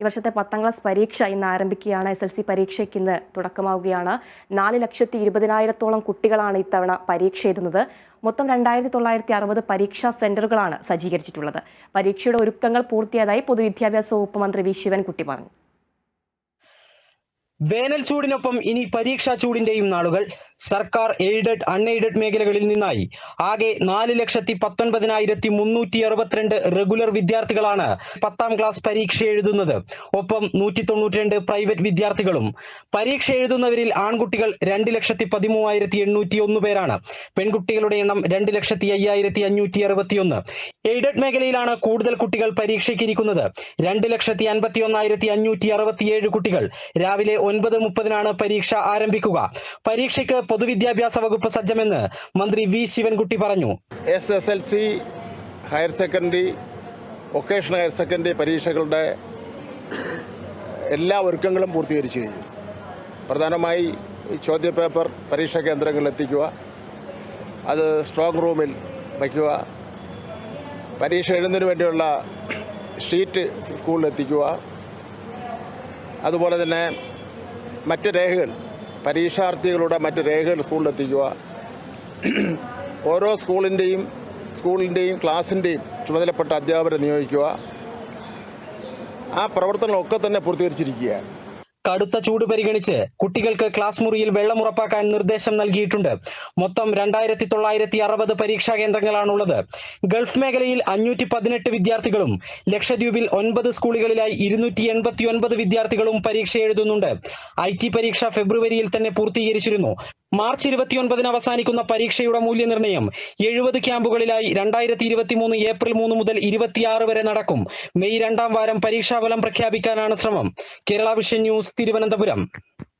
ഈ വർഷത്തെ 10ാം ക്ലാസ് പരീക്ഷ ഇന്ന് ആരംഭിക്കുകയാണ്. SLC പരീക്ഷയ്ക്ക് ഇന്ന് തുടക്കമാവുകയാണ്. 4,20,000-ഓളം കുട്ടികളാണ് ഇത്തവണ പരീക്ഷ എഴുതുന്നത്. മൊത്തം 2,960 പരീക്ഷാ സെന്ററുകളാണ് സജ്ജീകരിച്ചിട്ടുള്ളത്. പരീക്ഷയുടെ ഒരുക്കങ്ങൾ പൂർത്തിയായതായി പൊതുവിദ്യാഭ്യാസ വകുപ്പ് മന്ത്രി വി ശിവൻകുട്ടി പറഞ്ഞു. വേനൽ ചൂടിനൊപ്പം ഇനി പരീക്ഷാ ചൂടിന്റെയും നാളുകൾ. സർക്കാർ എയ്ഡഡ് അൺഎയ്ഡഡ് മേഖലകളിൽ നിന്നായി ആകെ 4,19,362 റെഗുലർ വിദ്യാർത്ഥികളാണ് 10ാം ക്ലാസ് പരീക്ഷ എഴുതുന്നത്. ഒപ്പം 192 പ്രൈവറ്റ് വിദ്യാർത്ഥികളും. പരീക്ഷ എഴുതുന്നവരിൽ ആൺകുട്ടികൾ 2,13,801 പേരാണ്. പെൺകുട്ടികളുടെ എണ്ണം 2,05,561. എയ്ഡഡ് മേഖലയിലാണ് കൂടുതൽ കുട്ടികൾ പരീക്ഷയ്ക്ക് ഇരിക്കുന്നത്. 2,51,567 കുട്ടികൾ. രാവിലെ 9:30 പരീക്ഷ ആരംഭിക്കുക. പരീക്ഷയ്ക്ക് പൊതുവിദ്യാഭ്യാസ വകുപ്പ് സജ്ജമെന്ന് മന്ത്രി വി ശിവൻകുട്ടി പറഞ്ഞു. SSLC, higher secondary, vocational higher secondary പരീക്ഷകളുടെ എല്ലാ ഒരുക്കങ്ങളും പൂർത്തീകരിച്ചു കഴിഞ്ഞു. പ്രധാനമായി ചോദ്യപേപ്പർ പരീക്ഷാ കേന്ദ്രങ്ങളിൽ എത്തിക്കുക, അത് സ്ട്രോങ് റൂമിൽ വയ്ക്കുക, പരീക്ഷ എഴുതുന്നതിന് വേണ്ടിയുള്ള ഷീറ്റ് സ്കൂളിൽ എത്തിക്കുക, അതുപോലെ തന്നെ മറ്റ് രേഖകൾ, പരീക്ഷാർത്ഥികളുടെ മറ്റ് രേഖകൾ സ്കൂളിലെത്തിക്കുക, ഓരോ സ്കൂളിൻ്റെയും ക്ലാസിൻ്റെയും ചുമതലപ്പെട്ട അധ്യാപകരെ നിയോഗിക്കുക. ആ പ്രവർത്തനങ്ങളൊക്കെ തന്നെ പൂർത്തീകരിച്ചിരിക്കുകയാണ്. കടുത്ത ചൂട് പരിഗണിച്ച് കുട്ടികൾക്ക് ക്ലാസ് മുറിയിൽ വെള്ളം ഉറപ്പാക്കാൻ നിർദ്ദേശം നൽകിയിട്ടുണ്ട്. മൊത്തം 2,960 പരീക്ഷാ കേന്ദ്രങ്ങളാണുള്ളത്. ഗൾഫ് മേഖലയിൽ 518 വിദ്യാർത്ഥികളും ലക്ഷദ്വീപിൽ 9 സ്കൂളുകളിലായി 289 വിദ്യാർത്ഥികളും പരീക്ഷ എഴുതുന്നുണ്ട്. IT പരീക്ഷ ഫെബ്രുവരിയിൽ തന്നെ പൂർത്തീകരിച്ചിരുന്നു. മാർച്ച് 29 അവസാനിക്കുന്ന പരീക്ഷയുടെ മൂല്യനിർണ്ണയം 70 ക്യാമ്പുകളിലായി 2023 ഏപ്രിൽ 3 മുതൽ 26 വരെ നടക്കും. മെയ് 2ാം വാരം പരീക്ഷാഫലം പ്രഖ്യാപിക്കാനാണ് ശ്രമം. Kerala vision news, Thiruvananthapuram.